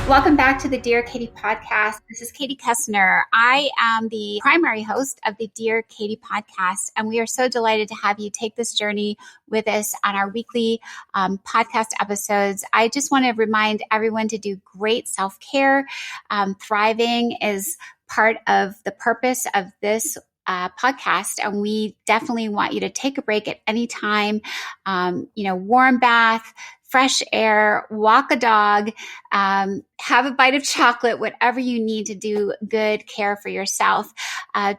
Welcome back to the Dear Katie podcast. This is Katie Koestner. I am the primary host of the Dear Katie podcast, and we are so delighted to have you take this journey with us on our weekly podcast episodes. I just want to remind everyone to do great self-care. Thriving is part of the purpose of this podcast, and we definitely want you to take a break at any time. Warm bath, fresh air, walk a dog, have a bite of chocolate, whatever you need to do good care for yourself.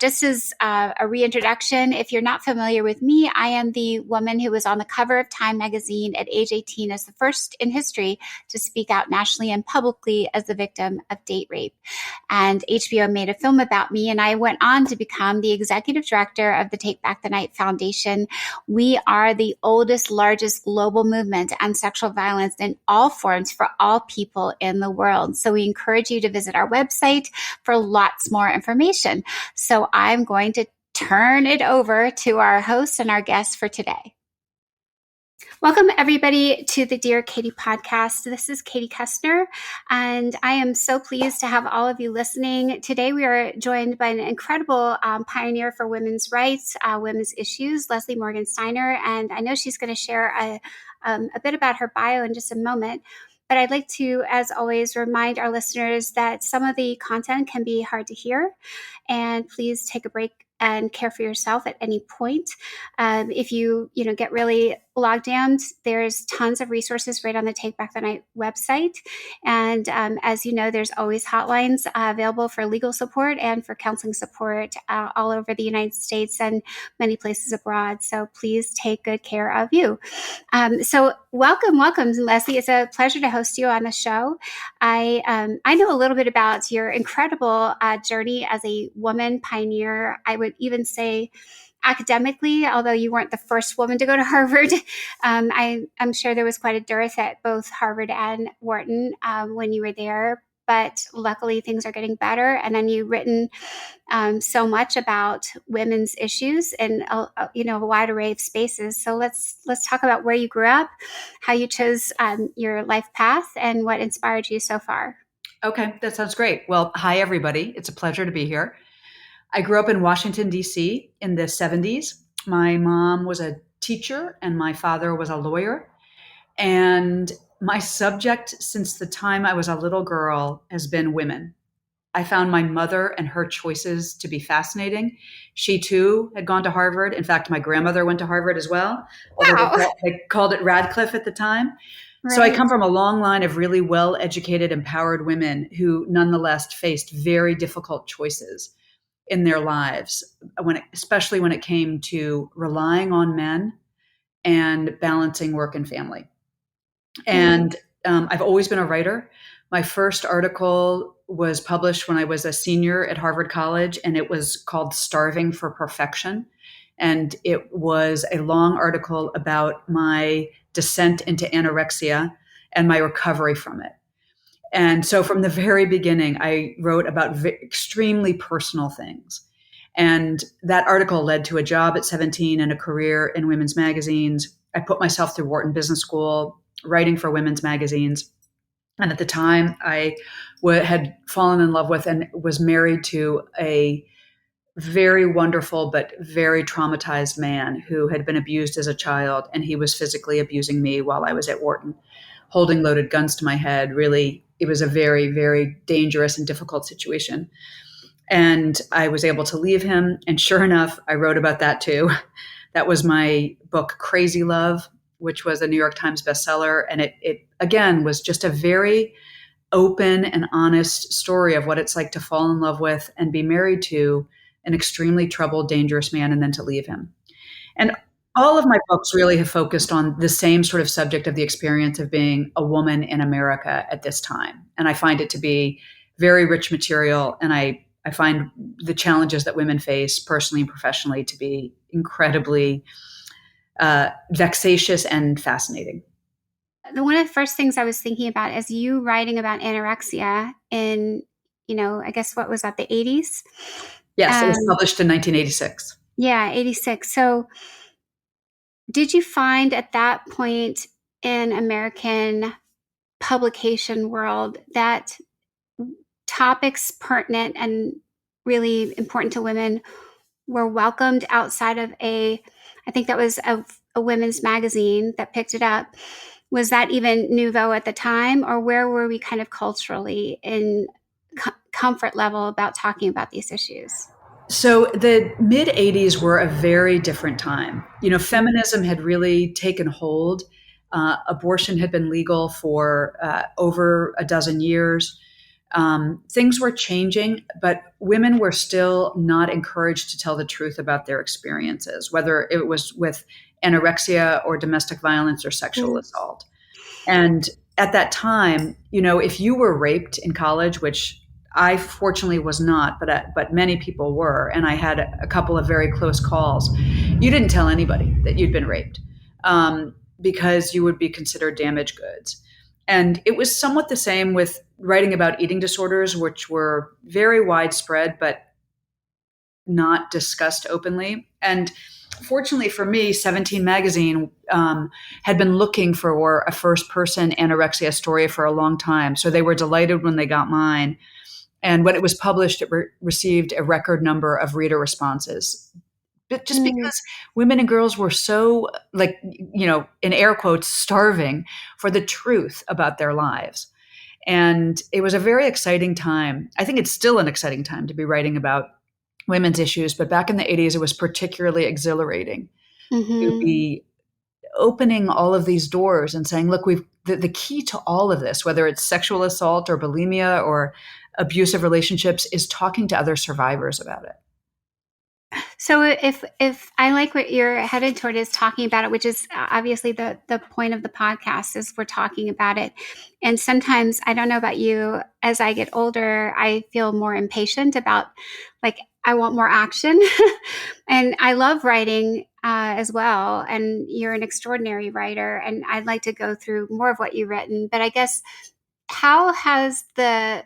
Just as a reintroduction, if you're not familiar with me, I am the woman who was on the cover of Time magazine at age 18 as the first in history to speak out nationally and publicly as the victim of date rape. And HBO made a film about me, and I went on to become the executive director of the Take Back the Night Foundation. We are the oldest, largest global movement on sexual violence in all forms for all people in the world. So we encourage you to visit our website for lots more information. So I'm going to turn it over to our host and our guest for today. Welcome, everybody, to the Dear Katie podcast. This is Katie Koestner, and I am so pleased to have all of you listening. Today, we are joined by an incredible pioneer for women's rights, women's issues, Morgan Steiner, and I know she's going to share a bit about her bio in just a moment. But I'd like to, as always, remind our listeners that some of the content can be hard to hear, and please take a break and care for yourself at any point. If you get really logged down, there's tons of resources right on the Take Back the Night website. And as you know, there's always hotlines available for legal support and for counseling support all over the United States and many places abroad. So please take good care of you. So welcome, Leslie. It's a pleasure to host you on the show. I know a little bit about your incredible journey as a woman pioneer. I would even say academically, although you weren't the first woman to go to Harvard. I'm sure there was quite a dearth at both Harvard and Wharton when you were there. But luckily, things are getting better. And then you've written so much about women's issues in a wide array of spaces. So let's talk about where you grew up, how you chose your life path, and what inspired you so far. Okay, that sounds great. Well, hi, everybody. It's a pleasure to be here. I grew up in Washington, D.C. in the 70s. My mom was a teacher and my father was a lawyer. And my subject since the time I was a little girl has been women. I found my mother and her choices to be fascinating. She too had gone to Harvard. In fact, my grandmother went to Harvard as well. Wow. They called it Radcliffe at the time. Right. So I come from a long line of really well-educated, empowered women who nonetheless faced very difficult choices in their lives, especially when it came to relying on men and balancing work and family. And I've always been a writer. My first article was published when I was a senior at Harvard College, and it was called Starving for Perfection. And it was a long article about my descent into anorexia and my recovery from it. And so from the very beginning, I wrote about extremely personal things. And that article led to a job at 17 and a career in women's magazines. I put myself through Wharton Business School, writing for women's magazines. And at the time, I had fallen in love with and was married to a very wonderful but very traumatized man who had been abused as a child. And he was physically abusing me while I was at Wharton, holding loaded guns to my head. Really, it was a very, very dangerous and difficult situation. And I was able to leave him. And sure enough, I wrote about that too. That was my book, Crazy Love, which was a New York Times bestseller. And it again, was just a very open and honest story of what it's like to fall in love with and be married to an extremely troubled, dangerous man and then to leave him. And all of my books really have focused on the same sort of subject of the experience of being a woman in America at this time. And I find it to be very rich material. And I find the challenges that women face personally and professionally to be incredibly vexatious and fascinating. One of the first things I was thinking about is you writing about anorexia in, I guess what was that, the 80s? Yes, it was published in 1986. Yeah, 86. So did you find at that point in American publication world that topics pertinent and really important to women were welcomed outside of I think that was a women's magazine that picked it up. Was that even nouveau at the time, or where were we kind of culturally in comfort level about talking about these issues? So the mid 80s were a very different time. Feminism had really taken hold. Abortion had been legal for over a dozen years. Things were changing, but women were still not encouraged to tell the truth about their experiences, whether it was with anorexia or domestic violence or sexual assault. And at that time, if you were raped in college, which I fortunately was not, but many people were, and I had a couple of very close calls, you didn't tell anybody that you'd been raped because you would be considered damaged goods. And it was somewhat the same with writing about eating disorders, which were very widespread, but not discussed openly. And fortunately for me, 17 Magazine had been looking for a first-person anorexia story for a long time. So they were delighted when they got mine. And when it was published, it received a record number of reader responses. But just because women and girls were so, in air quotes, starving for the truth about their lives. And it was a very exciting time. I think it's still an exciting time to be writing about women's issues. But back in the 80s, it was particularly exhilarating to be opening all of these doors and saying, look, the key to all of this, whether it's sexual assault or bulimia or abusive relationships, is talking to other survivors about it. So if I like what you're headed toward is talking about it, which is obviously the point of the podcast, is we're talking about it. And sometimes, I don't know about you, as I get older, I feel more impatient about, I want more action. And I love writing as well. And you're an extraordinary writer. And I'd like to go through more of what you've written. But I guess, how has the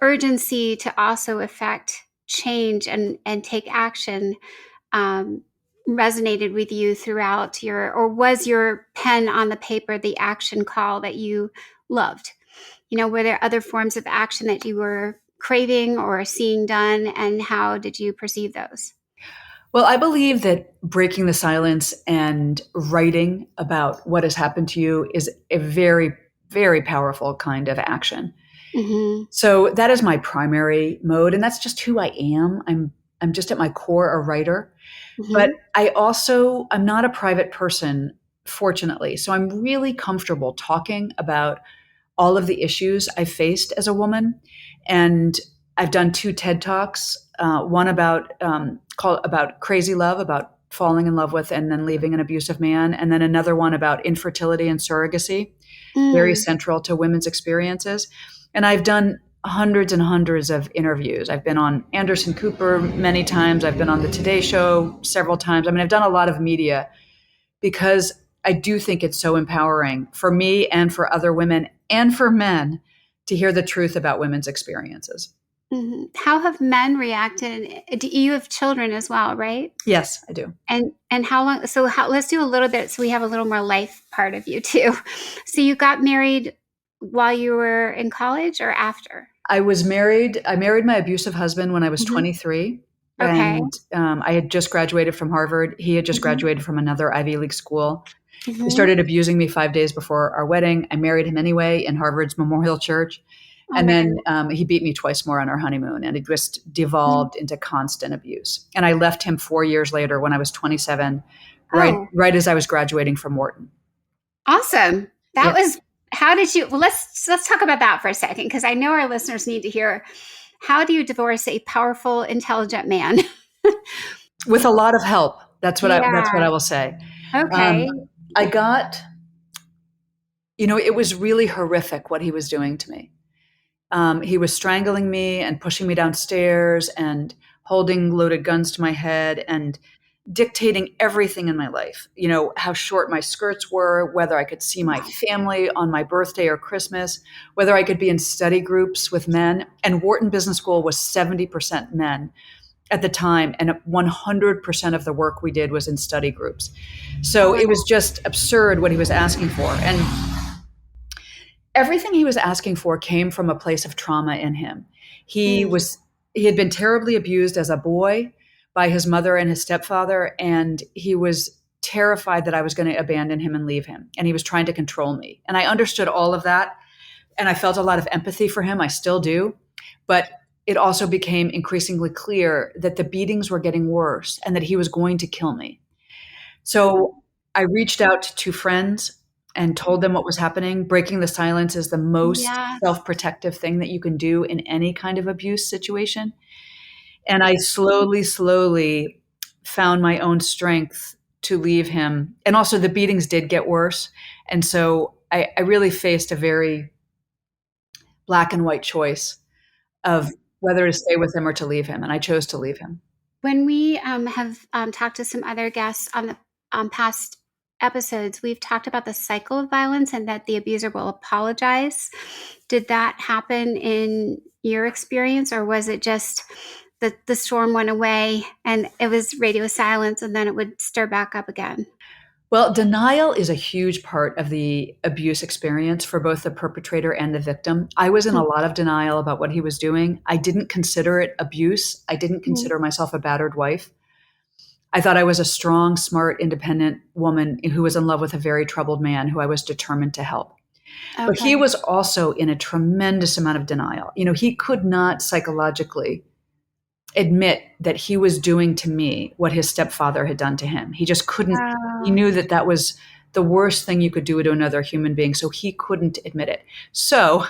urgency to also affect change and take action resonated with you throughout or was your pen on the paper the action call that you loved? Were there other forms of action that you were craving or seeing done, and how did you perceive those? Well, I believe that breaking the silence and writing about what has happened to you is a very, very powerful kind of action. Mm-hmm. So that is my primary mode, and that's just who I am. I'm just at my core a writer, but I'm not a private person, fortunately. So I'm really comfortable talking about all of the issues I faced as a woman, and I've done 2 TED Talks, one about crazy love, about falling in love with and then leaving an abusive man, and then another one about infertility and surrogacy, very central to women's experiences. And I've done hundreds and hundreds of interviews. I've been on Anderson Cooper many times. I've been on the Today Show several times. I mean, I've done a lot of media because I do think it's so empowering for me and for other women and for men to hear the truth about women's experiences. Mm-hmm. How have men reacted? You have children as well, right? Yes, I do. And how long? So let's do a little bit so we have a little more life part of you too. So you got married while you were in college or after? I was married. I married my abusive husband when I was 23. Okay. And I had just graduated from Harvard. He had just graduated from another Ivy League school. He started abusing me 5 days before our wedding. I married him anyway in Harvard's Memorial Church. And then he beat me twice more on our honeymoon, and it just devolved into constant abuse. And I left him 4 years later when I was 27, right as I was graduating from Wharton. Awesome. That was, how did you, well, let's talk about that for a second, because I know our listeners need to hear, how do you divorce a powerful, intelligent man? With a lot of help. That's what I will say. Okay. I got, it was really horrific what he was doing to me. He was strangling me and pushing me downstairs and holding loaded guns to my head and dictating everything in my life. How short my skirts were, whether I could see my family on my birthday or Christmas, whether I could be in study groups with men. And Wharton Business School was 70% men at the time, and 100% of the work we did was in study groups. So it was just absurd what he was asking for. And everything he was asking for came from a place of trauma in him. He Mm. was he had been terribly abused as a boy by his mother and his stepfather, and he was terrified that I was going to abandon him and leave him, and he was trying to control me. And I understood all of that, and I felt a lot of empathy for him. I still do, but it also became increasingly clear that the beatings were getting worse and that he was going to kill me. So I reached out to friends and told them what was happening. Breaking the silence is the most Yeah. self-protective thing that you can do in any kind of abuse situation. And I slowly, slowly found my own strength to leave him. And also, the beatings did get worse. And so I really faced a very black and white choice of whether to stay with him or to leave him. And I chose to leave him. When we have talked to some other guests on the past episodes, we've talked about the cycle of violence and that the abuser will apologize. Did that happen in your experience, or was it just the storm went away and it was radio silence and then it would stir back up again? Well, denial is a huge part of the abuse experience for both the perpetrator and the victim. I was in a lot of denial about what he was doing. I didn't consider it abuse. I didn't Mhm. consider myself a battered wife. I thought I was a strong, smart, independent woman who was in love with a very troubled man who I was determined to help. But he Okay. was also in a tremendous amount of denial. He could not psychologically admit that he was doing to me what his stepfather had done to him. He just couldn't. He Wow. knew that that was the worst thing you could do to another human being, so he couldn't admit it. So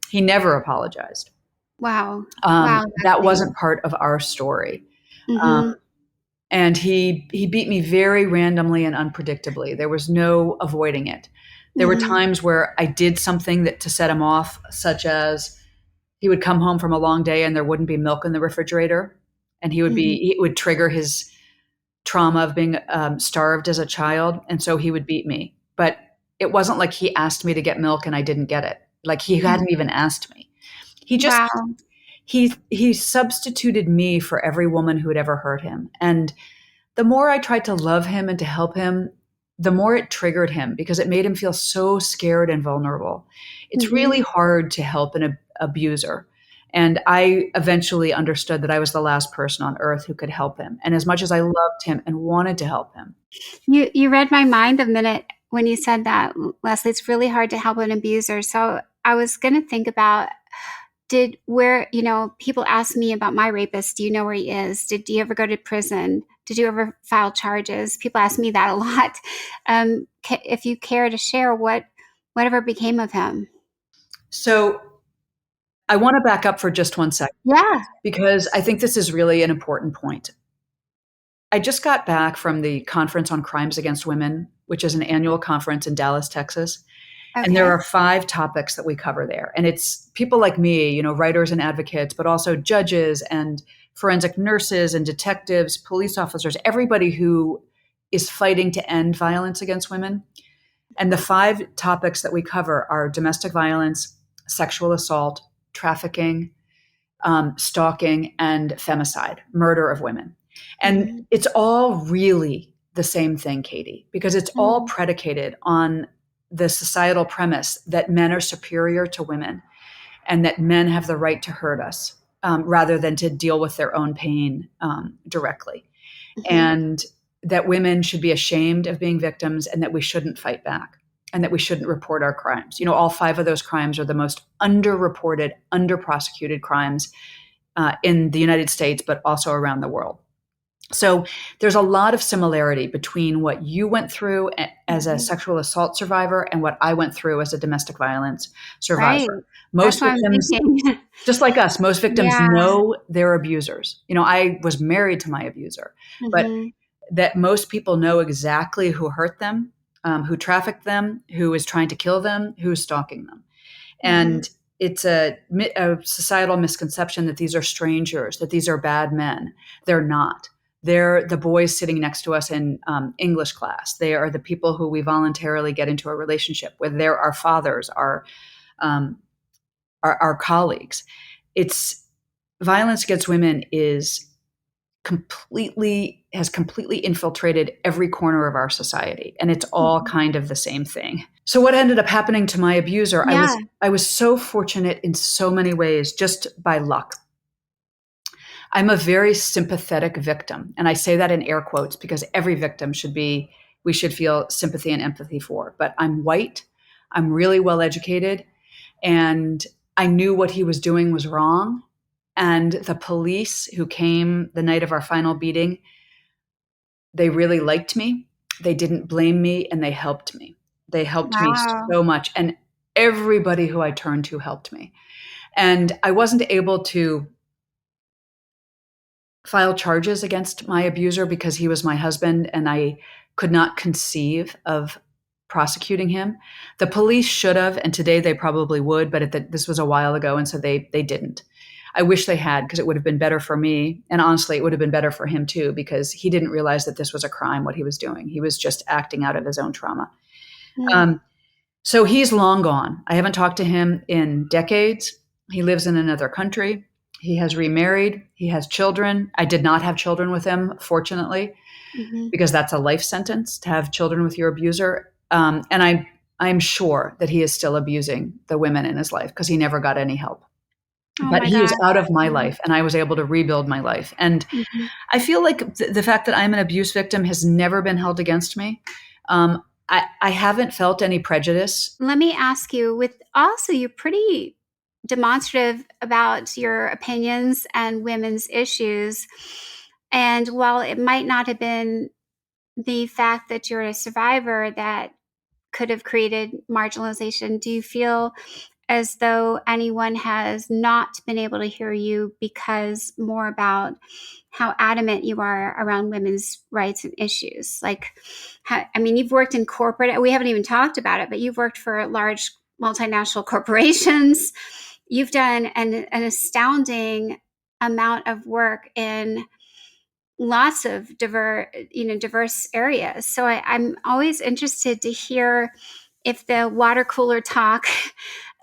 he never apologized. Wow. Wow. That's That amazing. wasn't part of our story. Um, Mm-hmm. and he beat me very randomly and unpredictably. There was no avoiding it. There were Mm-hmm. times where I did something that to set him off, such as he would come home from a long day and there wouldn't be milk in the refrigerator, and Mm-hmm. it would trigger his trauma of being starved as a child, and so he would beat me. But it wasn't like he asked me to get milk and I didn't get it. Like he hadn't even asked me. He just Wow. he substituted me for every woman who had ever hurt him. And the more I tried to love him and to help him, the more it triggered him because it made him feel so scared and vulnerable. It's Mm-hmm. really hard to help an abuser. And I eventually understood that I was the last person on earth who could help him. And as much as I loved him and wanted to help him, You read my mind a minute when you said that, Leslie. It's really hard to help an abuser. So I was going to think about, did where people ask me about my rapist. Do you know where he is? Did you ever go to prison? Did you ever file charges? People ask me that a lot. If you care to share, whatever became of him? so I want to back up for just 1 second Yeah. because I think this is really an important point. I just got back from the Conference on Crimes Against Women, which is an annual conference in Dallas, Texas. And there Okay. are 5 topics that we cover there. And it's people like me, writers and advocates, but also judges and forensic nurses and detectives, police officers, everybody who is fighting to end violence against women. And the 5 topics that we cover are domestic violence, sexual assault, trafficking, stalking, and femicide, murder of women. And Mm-hmm. it's all really the same thing, Katie, because it's all Mm-hmm. predicated on the societal premise that men are superior to women and that men have the right to hurt us rather than to deal with their own pain directly. Mm-hmm. And that women should be ashamed of being victims and that we shouldn't fight back and that we shouldn't report our crimes. All 5 of those crimes are the most underreported, underprosecuted crimes in the United States, but also around the world. So there's a lot of similarity between what you went through as a Mm-hmm. sexual assault survivor and what I went through as a domestic violence Right. survivor. That's Most what I'm victims, thinking. just like us, most victims Yeah. know their abusers. I was married to my abuser, but Mm-hmm. that most people know exactly who hurt them, who trafficked them, who is trying to kill them, who's stalking them. Mm-hmm. And it's a societal misconception that these are strangers, that these are bad men. They're not. They're the boys sitting next to us in English class. They are the people who we voluntarily get into a relationship with. They're our fathers, um, our colleagues. It's violence against women is has completely infiltrated every corner of our society, and it's all kind of the same thing. So what ended up happening to my abuser, Yeah. I was so fortunate in so many ways, just by luck. I'm a very sympathetic victim, and I say that in air quotes because every victim we should feel sympathy and empathy for. But I'm white, I'm really well educated, and I knew what he was doing was wrong. And the police who came the night of our final beating, they really liked me. They didn't blame me, and they helped me. They helped me Wow. so much. And everybody who I turned to helped me. And I wasn't able to file charges against my abuser because he was my husband, and I could not conceive of prosecuting him. The police should have, and today they probably would, but this was a while ago, and so they didn't. I wish they had, because it would have been better for me, and honestly, it would have been better for him too, because he didn't realize that this was a crime, what he was doing. He was just acting out of his own trauma. So he's long gone. I haven't talked to him in decades. He lives in another country. He has remarried. He has children. I did not have children with him, fortunately, because that's a life sentence to have children with your abuser. And I'm sure that he is still abusing the women in his life because he never got any help. Oh But my he is God. out of my life, and I was able to rebuild my life. And I feel like the fact that I'm an abuse victim has never been held against me. I haven't felt any prejudice. Let me ask you, with also you're pretty demonstrative about your opinions and women's issues. And while it might not have been the fact that you're a survivor that could have created marginalization, do you feel as though anyone has not been able to hear you because more about how adamant you are around women's rights and issues? Like, you've worked in corporate, we haven't even talked about it, but you've worked for large multinational corporations. You've done an astounding amount of work in lots of diverse areas. So I'm always interested to hear if the water cooler talk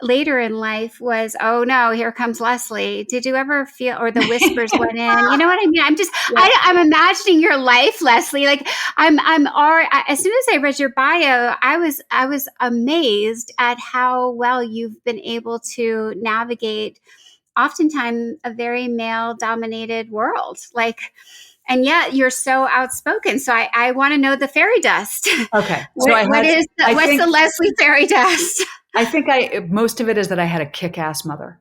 later in life was, oh no, here comes Leslie. Did you ever feel, or the whispers went in? You know what I mean? I'm imagining your life, Leslie. Like as soon as I read your bio, I was amazed at how well you've been able to navigate oftentimes a very male dominated world. And yet you're so outspoken. So I want to know the fairy dust. Okay. So what's the Leslie fairy dust? I think most of it is that I had a kick-ass mother.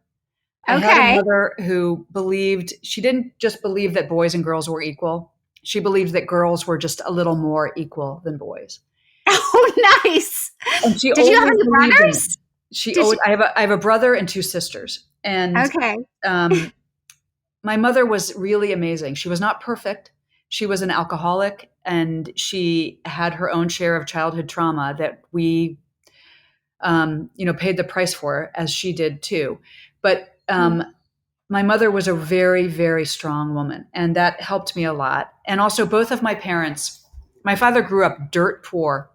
I had a mother who she didn't just believe that boys and girls were equal. She believed that girls were just a little more equal than boys. Oh, nice. And did you have any brothers? I have a brother and two sisters. And my mother was really amazing. She was not perfect. She was an alcoholic, and she had her own share of childhood trauma that we, paid the price for, as she did too. But my mother was a very, very strong woman, and that helped me a lot. And also, both of my parents, my father grew up dirt poor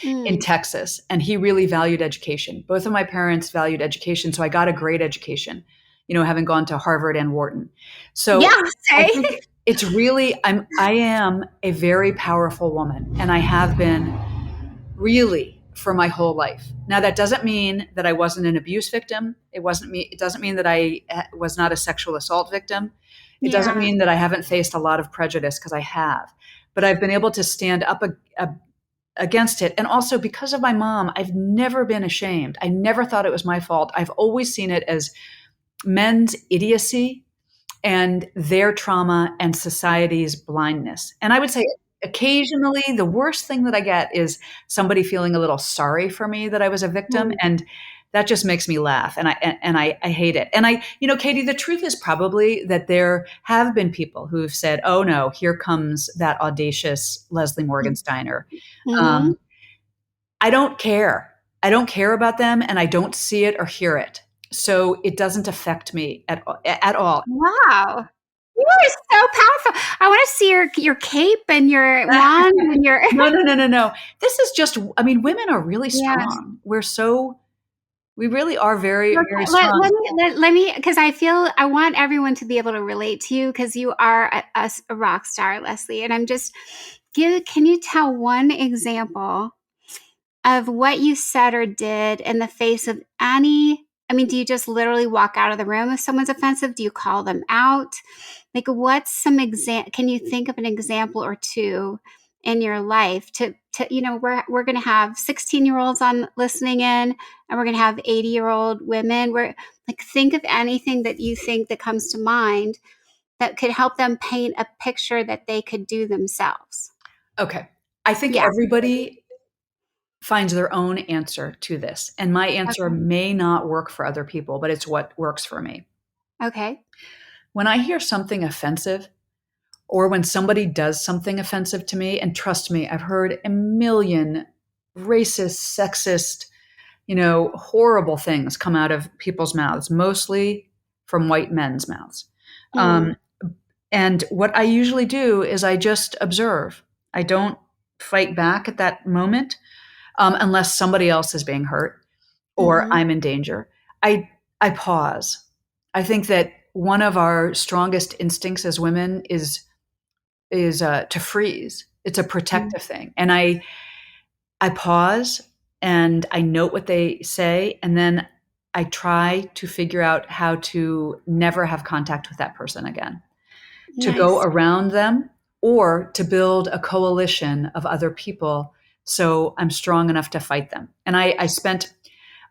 in Texas, and he really valued education. Both of my parents valued education, so I got a great education, having gone to Harvard and Wharton. So I think it's really, I am a very powerful woman, and I have been really for my whole life. Now, that doesn't mean that I wasn't an abuse victim. It doesn't mean that I was not a sexual assault victim. It doesn't mean that I haven't faced a lot of prejudice, because I have. But I've been able to stand up against it. And also, because of my mom, I've never been ashamed. I never thought it was my fault. I've always seen it as men's idiocy and their trauma and society's blindness. And I would say occasionally the worst thing that I get is somebody feeling a little sorry for me that I was a victim. And that just makes me laugh. And I hate it. And Katie, the truth is probably that there have been people who've said, oh no, here comes that audacious Leslie Morgan Steiner. I don't care. I don't care about them, and I don't see it or hear it. So it doesn't affect me at all. Wow. You are so powerful. I want to see your cape and your wand and your No. This is just, women are really strong. We really are very, very Okay, strong. let me, because I feel I want everyone to be able to relate to you because you are a rock star, Leslie. And I'm just, can you tell one example of what you said or did in the face of any? I mean, do you just literally walk out of the room if someone's offensive? Do you call them out? Like, what's some can you think of an example or two in your life we're going to have 16-year-olds on listening in, and we're going to have 80-year-old women. We're like, think of anything that you think that comes to mind that could help them paint a picture that they could do themselves. Okay. I think Yeah. everybody finds their own answer to this. And my answer Okay. may not work for other people, but it's what works for me. Okay. When I hear something offensive, or when somebody does something offensive to me, and trust me, I've heard a million racist, sexist, horrible things come out of people's mouths, mostly from white men's mouths. Mm. Um, and what I usually do is I just observe. I don't fight back at that moment, unless somebody else is being hurt or Mm-hmm. I'm in danger. I I pause. I think that one of our strongest instincts as women is to freeze. It's a protective thing, and I pause and I note what they say, and then I try to figure out how to never have contact with that person again, to go Nice. around them or to build a coalition of other people so I'm strong enough to fight them. And I spent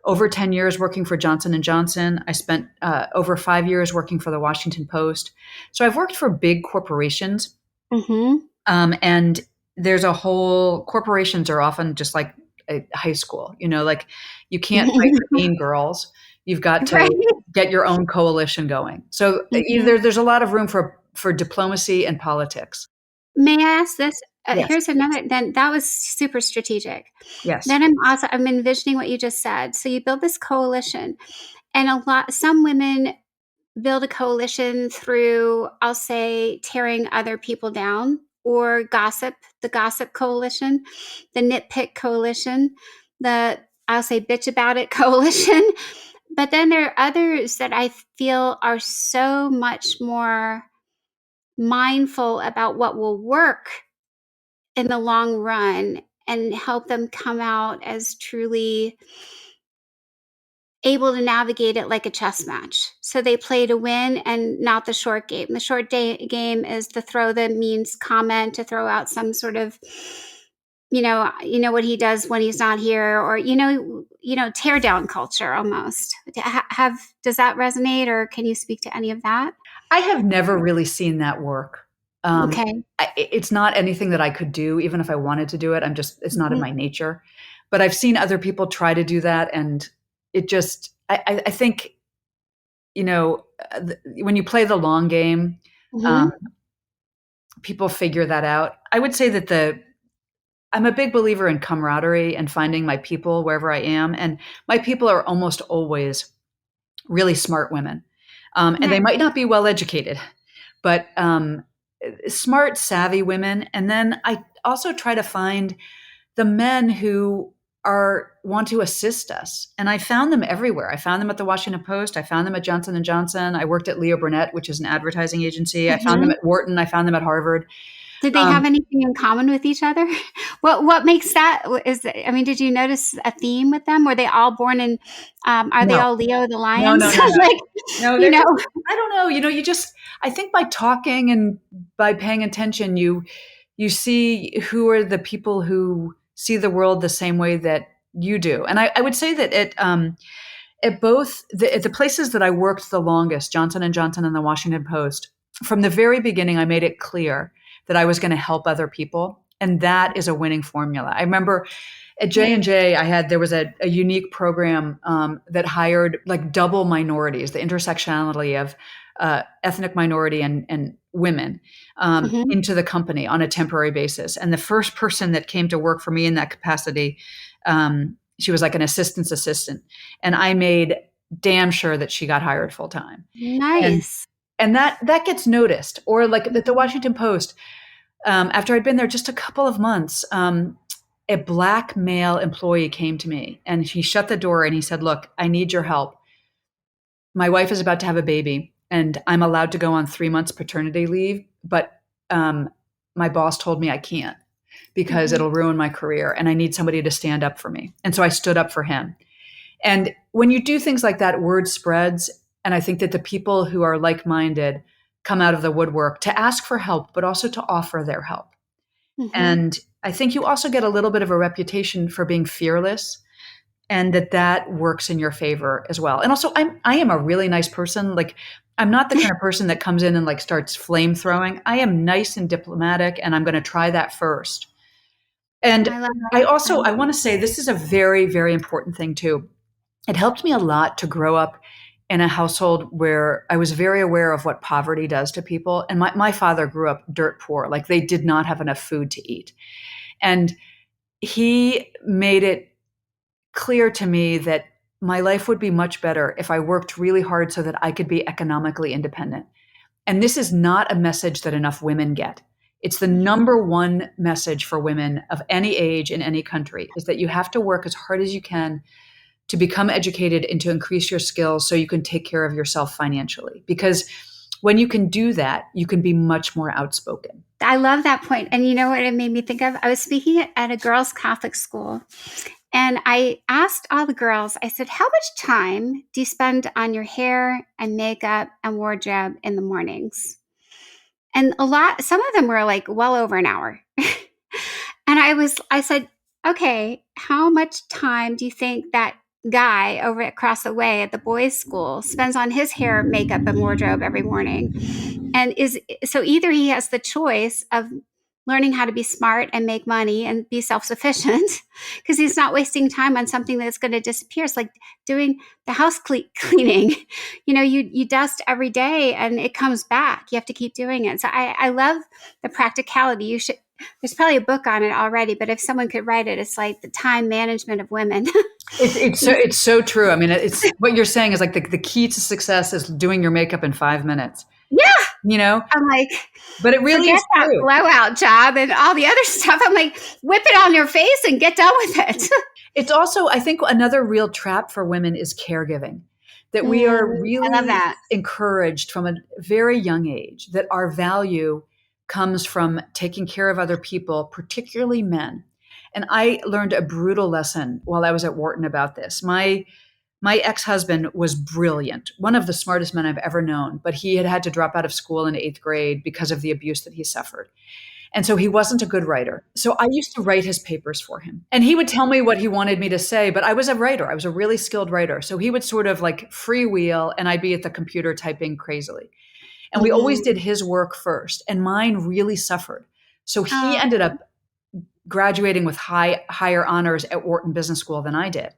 over 10 years working for Johnson and Johnson. I spent over 5 years working for the Washington Post. So I've worked for big corporations, Mm-hmm. and there's a whole corporations are often just like a high school, like you can't fight the mean girls. You've got to Right. get your own coalition going. So Mm-hmm. there's a lot of room for diplomacy and politics. May I ask this? Yes. Here's another. Then that was super strategic. Yes. Then I'm envisioning what you just said. So you build this coalition, and some women build a coalition through, I'll say, tearing other people down, or gossip, the gossip coalition, the nitpick coalition, the, I'll say, bitch about it coalition. But then there are others that I feel are so much more mindful about what will work in the long run and help them come out as truly able to navigate it like a chess match. So they play to win and not the short game. The game is to throw the means comment, to throw out some sort of, what he does when he's not here, or tear down culture almost. Does that resonate, or can you speak to any of that? I have never really seen that work. Um, Okay. it's not anything that I could do, even if I wanted to do it. It's not in Mhm. my nature. But I've seen other people try to do that, and it just, I think, when you play the long game, um, Mhm. people figure that out. I would say that I'm a big believer in camaraderie and finding my people wherever I am, and my people are almost always really smart women, and they Nice. might not be well educated, but smart, savvy women. And then I also try to find the men who want to assist us, and I found them everywhere. I found them at the Washington Post. I found them at Johnson and Johnson. I worked at Leo Burnett, which is an advertising agency. I found them Mhm. at Wharton. I found them at Harvard. Did they Um, have anything in common with each other? What makes that? I mean, did you notice a theme with them? Were they all born in? Are they no, all Leo the no, lions? no, no, no. Like, No, you they're know. just, I don't know. You just, I think by talking and by paying attention, you see who are the people who see the world the same way that you do. And I would say that at both at the places that I worked the longest, Johnson and Johnson and the Washington Post, from the very beginning, I made it clear that I was going to help other people, and that is a winning formula. I remember at J&J, there was a unique program that hired like double minorities, the intersectionality of ethnic minority and women Mhm. into the company on a temporary basis. And the first person that came to work for me in that capacity, she was like an assistant's assistant, and I made damn sure that she got hired full time. And Nice. that gets noticed. Or like at the Mhm. Washington Post, after I'd been there just a couple of months. a black male employee came to me and he shut the door and he said, "Look, I need your help. My wife is about to have a baby and I'm allowed to go on 3 months paternity leave, but my boss told me I can't because Mm-hmm. it'll ruin my career and I need somebody to stand up for me." And so I stood up for him. And when you do things like that, word spreads. And I think that the people who are like-minded come out of the woodwork to ask for help, but also to offer their help. Mm-hmm. And I think you also get a little bit of a reputation for being fearless and that works in your favor as well. And also I am a really nice person. Like I'm not the kind of person that comes in and like starts flame throwing. I am nice and diplomatic and I'm going to try that first. And I love I that. want to say this is a very, very important thing too. It helped me a lot to grow up in a household where I was very aware of what poverty does to people. And my father grew up dirt poor, like they did not have enough food to eat. And he made it clear to me that my life would be much better if I worked really hard so that I could be economically independent. And this is not a message that enough women get. It's the number one message for women of any age in any country is that you have to work as hard as you can to become educated and to increase your skills so you can take care of yourself financially. Because when you can do that, you can be much more outspoken. I love that point. And you know what it made me think of? I was speaking at a girls' Catholic school, and I asked all the girls, I said, how much time do you spend on your hair and makeup and wardrobe in the mornings? And some of them were like well over an hour. And I said, okay, how much time do you think that guy over across the way at the boys' school spends on his hair, makeup, and wardrobe every morning? And either he has the choice of learning how to be smart and make money and be self-sufficient because he's not wasting time on something that's going to disappear. It's like doing the house cleaning. You dust every day and it comes back. You have to keep doing it. So I love the practicality. There's probably a book on it already, but if someone could write it, it's like the time management of women. It's so true. I mean, it's what you're saying is like the key to success is doing your makeup in 5 minutes. Yeah. You know, I'm like, but it really forget is that true. blowout job and all the other stuff. I'm like, whip it on your face and get done with it. It's also, I think, another real trap for women is caregiving. That we are I love really that. encouraged from a very young age that our value comes from taking care of other people, particularly men. And I learned a brutal lesson while I was at Wharton about this. My ex-husband was brilliant, one of the smartest men I've ever known, but he had to drop out of school in 8th grade because of the abuse that he suffered. And so he wasn't a good writer. So I used to write his papers for him. And he would tell me what he wanted me to say, but I was a writer. I was a really skilled writer. So he would sort of like freewheel and I'd be at the computer typing crazily. And we always did his work first, and mine really suffered. So he ended up graduating with higher honors at Wharton Business School than I did.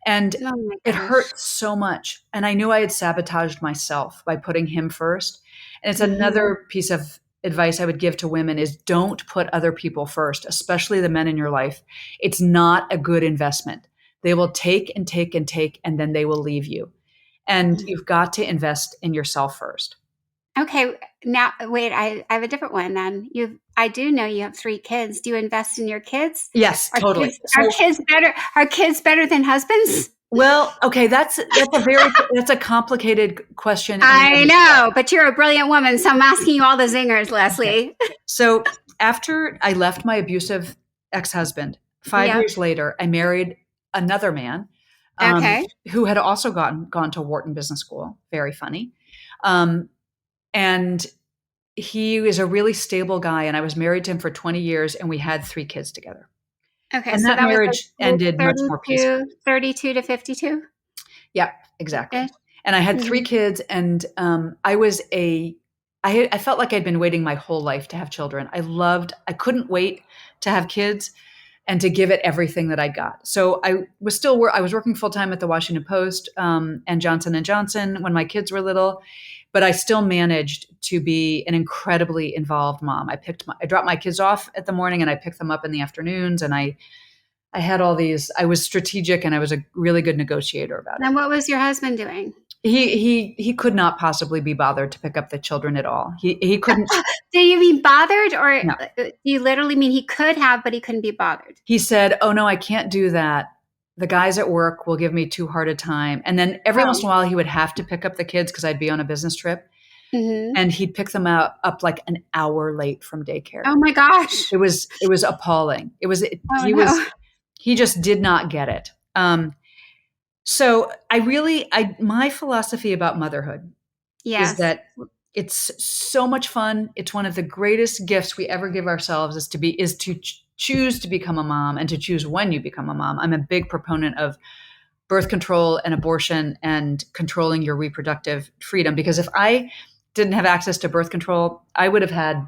And Oh my it gosh. hurt so much. And I knew I had sabotaged myself by putting him first. And it's another piece of advice I would give to women is don't put other people first, especially the men in your life. It's not a good investment. They will take and take and take, and then they will leave you. And you've got to invest in yourself first. Okay, now wait, I have a different one then. I do know you have 3 kids. Do you invest in your kids? Yes, totally. Are kids better than husbands? Well, okay, that's a complicated question. I know, but you're a brilliant woman, so I'm asking you all the zingers, Leslie. Okay. So after I left my abusive ex-husband, 5 years later, I married another man Okay. who had also gone to Wharton Business School. Very funny. And he was a really stable guy, and I was married to him for 20 years, and we had 3 kids together. Okay, And so that that was marriage ended much more peacefully. 32 to 52? Yeah, exactly. Okay. And I had 3 kids, and I felt like I'd been waiting my whole life to have children. I couldn't wait to have kids and to give it everything that I got. So I was working full time at the Washington Post and Johnson & Johnson when my kids were little, but I still managed to be an incredibly involved mom. I dropped my kids off at the morning and I picked them up in the afternoons, and I had all these. I was strategic and I was a really good negotiator about it. And what was your husband doing? He could not possibly be bothered to pick up the children at all. He couldn't. Do you mean bothered, or No. do you literally mean he could have, but he couldn't be bothered? He said, "Oh no, I can't do that. The guys at work will give me too hard a time." And then every once in a while, he would have to pick up the kids because I'd be on a business trip, Mm-hmm. and he'd pick them up like an hour late from daycare. Oh my gosh! It was appalling. Oh He no! he just did not get it. So my philosophy about motherhood is Yes. that it's so much fun. It's one of the greatest gifts we ever give ourselves is to choose to become a mom and to choose when you become a mom. I'm a big proponent of birth control and abortion and controlling your reproductive freedom, because if I didn't have access to birth control, I would have had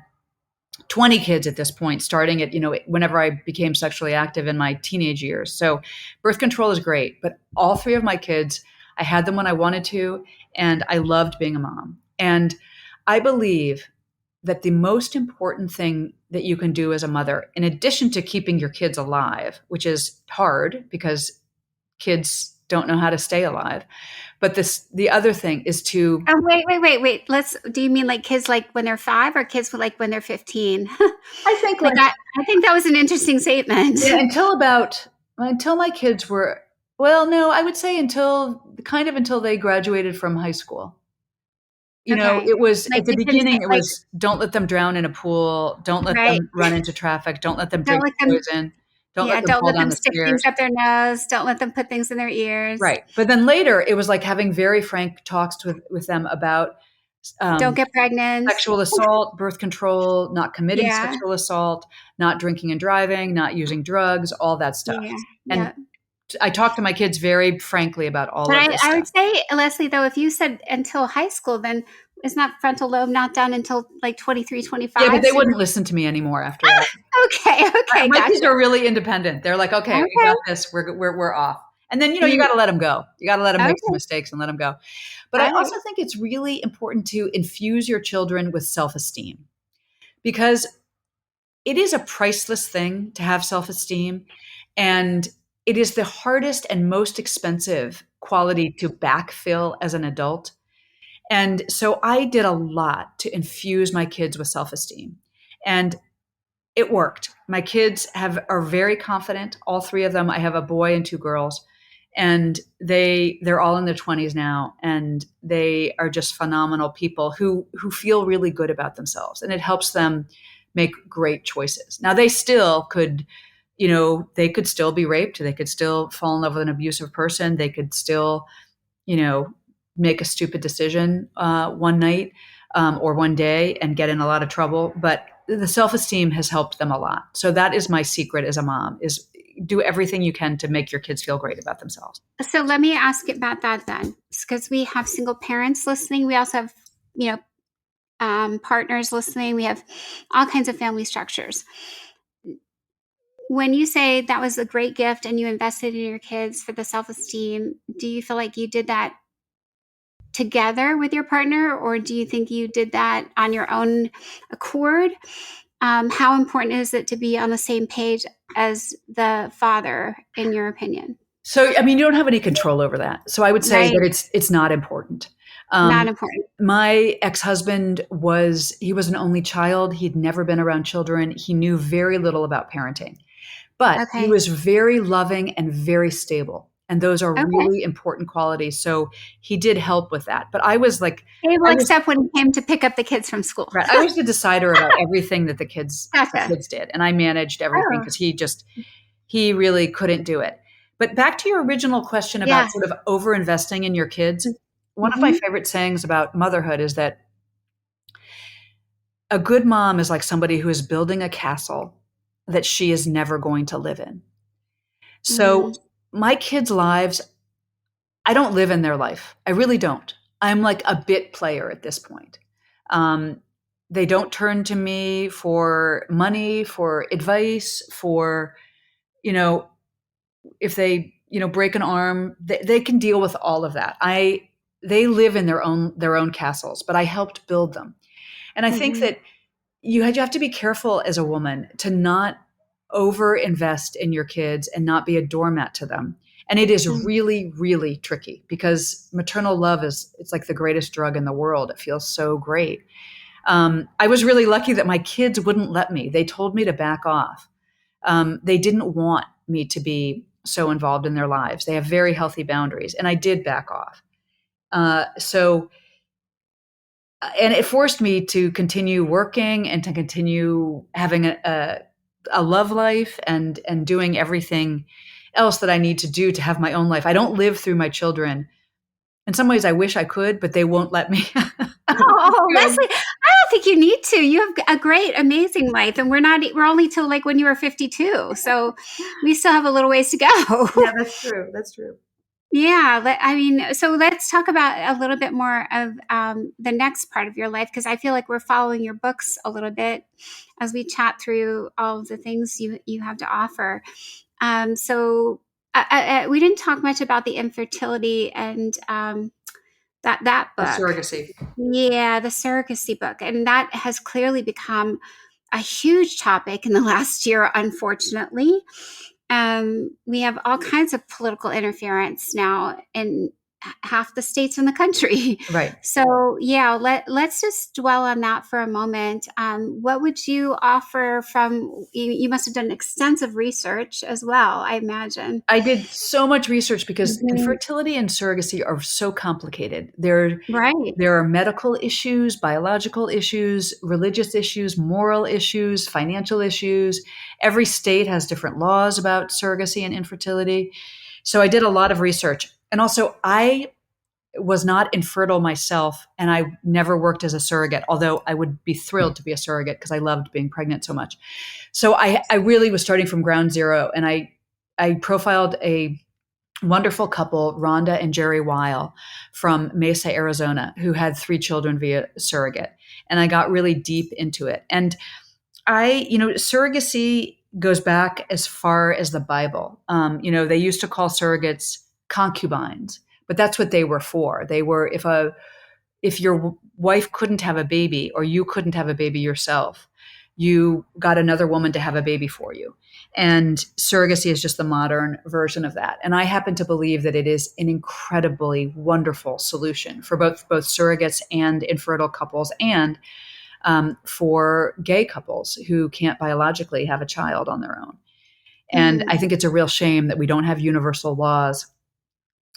20 kids at this point, starting at, whenever I became sexually active in my teenage years. So birth control is great, but all three of my kids, I had them when I wanted to, and I loved being a mom. And I believe that the most important thing that you can do as a mother, in addition to keeping your kids alive, which is hard because kids don't know how to stay alive, but the other thing is to Oh, wait. Do you mean like kids like when they're 5, or kids like when they're 15? I think Like I think that was an interesting statement. yeah, until my kids were, well, no, I would say until they graduated from high school. Okay. It was Like at the they couldn't beginning, say, it like, was don't let them drown in a pool, don't let right. them run into traffic, don't let them Don't drink let them poison, don't let Yeah, them don't fall let down them the stick things stairs. up their nose, don't let them put things in their ears. Right. But then later it was like having very frank talks with them about Don't um, get pregnant. sexual assault, birth control, not committing Yeah. sexual assault, not drinking and driving, not using drugs, all that stuff. Yeah. And Yeah. I talk to my kids very frankly about all But of I this I stuff. would say, Leslie, though, if you said until high school, then is not frontal lobe not done until like 23, Yeah, but 25? they So you're wouldn't listen to me anymore after that. okay, My kids gotcha. are really independent. They're like, okay, we Okay. got this. We're off. And then you You got to let them go. You got to let them make some Okay. mistakes and let them go. But I All right. also think it's really important to infuse your children with self esteem, because it is a priceless thing to have self esteem, and it is the hardest and most expensive quality to backfill as an adult. And so I did a lot to infuse my kids with self esteem. And it worked. My kids are very confident. All three of them. I have a boy and two girls, and they're all in their 20s now, and they are just phenomenal people who feel really good about themselves, and it helps them make great choices. Now they still could, they could still be raped. They could still fall in love with an abusive person. They could still, you know, make a stupid decision one night or one day and get in a lot of trouble. But the self-esteem has helped them a lot. So that is my secret as a mom: is do everything you can to make your kids feel great about themselves. So let me ask about that then, because we have single parents listening. We also have, partners listening. We have all kinds of family structures. When you say that was a great gift and you invested in your kids for the self-esteem, do you feel like you did that together with your partner, or do you think you did that on your own accord? How important is it to be on the same page as the father, in your opinion? So, I mean, you don't have any control over that. So I would say Right. that it's not important. Not important. My ex-husband he was an only child. He'd never been around children. He knew very little about parenting, but he Okay. was very loving and very stable. And those are Okay. really important qualities. So he did help with that. But I was like, Able, I was except when it came to pick up the kids from school. right. I was the decider about everything that the Gotcha. kids did, and I managed everything Oh, because he really couldn't do it. But back to your original question about yeah. sort of over investing in your kids, one of my Mm-hmm. favorite sayings about motherhood is that a good mom is like somebody who is building a castle that she is never going to live in. So Mm. my kids' lives, I don't live in their life. I really don't. I'm like a bit player at this point. Um, they don't turn to me for money, for advice, for, you know, if they, break an arm, they can deal with all of that. They live in their own castles, but I helped build them. And I think Mm-hmm. that you have to be careful as a woman to not over invest in your kids and not be a doormat to them, And it is Mm. really, really tricky because maternal love it's like the greatest drug in the world. It feels so great. I was really lucky that my kids wouldn't let me. They told me to back off. They didn't want me to be so involved in their lives. They have very healthy boundaries, and I did back off. And it forced me to continue working and to continue having a love life and doing everything else that I need to do to have my own life. I don't live through my children. In some ways, I wish I could, but they won't let me. Oh, Leslie, I don't think you need to. You have a great, amazing life, and we're only till like when you were 52, so we still have a little ways to Yeah, go. that's true. That's true. Yeah, I mean, so let's talk about a little bit more of the next part of your life, because I feel like we're following your books a little bit as we chat through all of the things you have to offer. So we didn't talk much about the infertility and that The book. surrogacy. Yeah, the surrogacy book, and that has clearly become a huge topic in the last year, unfortunately. We have all kinds of political interference now in half the states in the country. Right. So, yeah, let's just dwell on that for a moment. What would you offer from, you must have done extensive research as well, I imagine. I did so much research because Mhm. infertility and surrogacy are so complicated. Right. There are medical issues, biological issues, religious issues, moral issues, financial issues. Every state has different laws about surrogacy and infertility. So I did a lot of research. And also, I was not infertile myself, and I never worked as a surrogate, although I would be thrilled to be a surrogate because I loved being pregnant so much. So I really was starting from ground zero, and I profiled a wonderful couple, Rhonda and Jerry Weil from Mesa, Arizona, who had 3 children via surrogate. And I got really deep into it. And surrogacy goes back as far as the Bible. They used to call surrogates concubines, but that's what they were for. They were, if your wife couldn't have a baby or you couldn't have a baby yourself, you got another woman to have a baby for you. And surrogacy is just the modern version of that. And I happen to believe that it is an incredibly wonderful solution for both surrogates and infertile couples, and for gay couples who can't biologically have a child on their own. And I Mm. think it's a real shame that we don't have universal laws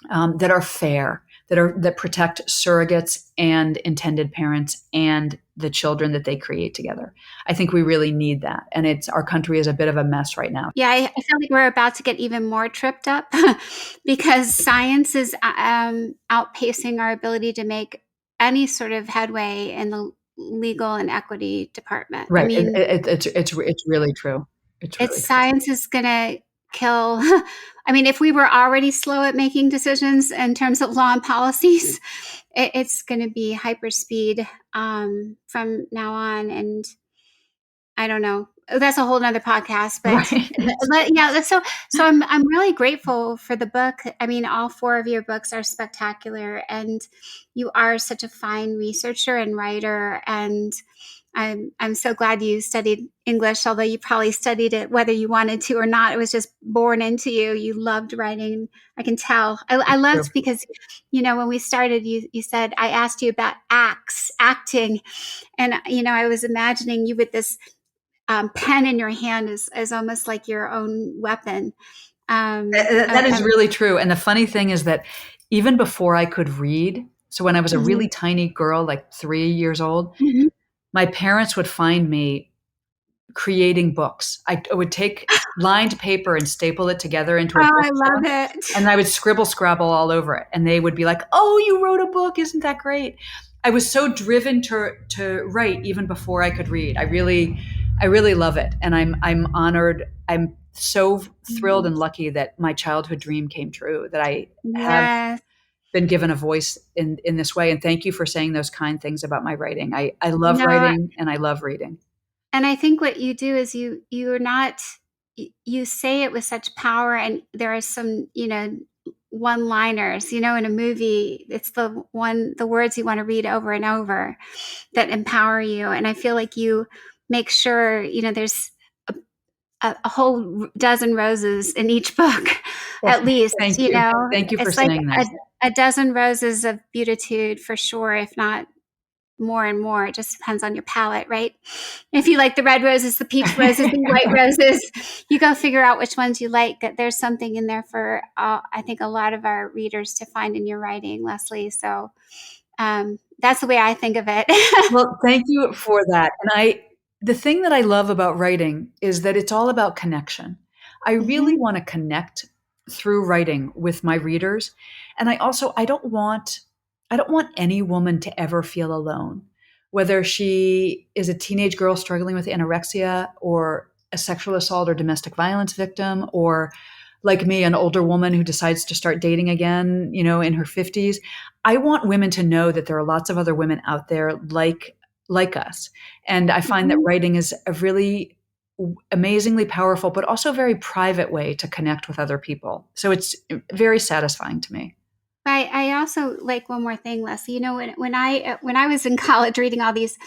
that are fair, that protect surrogates and intended parents and the children that they create together. I think we really need that, and our country is a bit of a mess right now. Yeah, I feel like we're about to get even more tripped up because science is outpacing our ability to make any sort of headway in the legal and equity department. I Right, mean, it's really true. It's it's really true. science is going to kill. I mean, if we were already slow at making decisions in terms of law and policies, it's going to be hyperspeed from now on. And I don't know. That's a whole nother podcast, but Right. yeah. So I'm really grateful for the book. I mean, all 4 of your books are spectacular, and you are such a fine researcher and writer. And I'm so glad you studied English, although you probably studied it whether you wanted to or not. It was just born into you. You loved writing. I can tell. I It's true. loved because, when we started, you said I asked you about acting, and I was imagining you with this pen in your hand is almost like your own weapon. That is really true. And the funny thing is that even before I could read, so when I was a Mhm, really tiny girl, like 3 years old, mhm. my parents would find me creating books. I would take lined paper and staple it together into a Oh, book I love form, it. and I would scribble scrabble all over it. And they would be like, "Oh, you wrote a book! Isn't that great?" I was so driven to write even before I could read. I really love it, and I'm honored. I'm so thrilled and lucky that my childhood dream came true. That I have Yes. been given a voice in this way. And thank you for saying those kind things about my writing. I love No, writing and I love reading. and I think what you do is you're not you say it with such power, and there are some, one liners, in a movie, it's the words you want to read over and over that empower you. And I feel like you make sure, there's a whole dozen roses in each book, Well, at least. thank you. Thank you for It's like saying that. a dozen roses of beatitude for sure, if not more and more. It just depends on your palate, right? If you like the red roses, the peach roses, the white roses, you go figure out which ones you like. There's something in there for, I think, a lot of our readers to find in your writing, Leslie. So that's the way I think of it. Well, thank you for that. And the thing that I love about writing is that it's all about connection. I really Mhm. want to connect through writing with my readers. And I don't want any woman to ever feel alone, whether she is a teenage girl struggling with anorexia or a sexual assault or domestic violence victim, or like me, an older woman who decides to start dating again, in her 50s. I want women to know that there are lots of other women out there like us. And I find that Mhm. writing is a really amazingly powerful, but also very private way to connect with other people. So it's very satisfying to me. I also like one more thing, Leslie. When I was in college reading all these,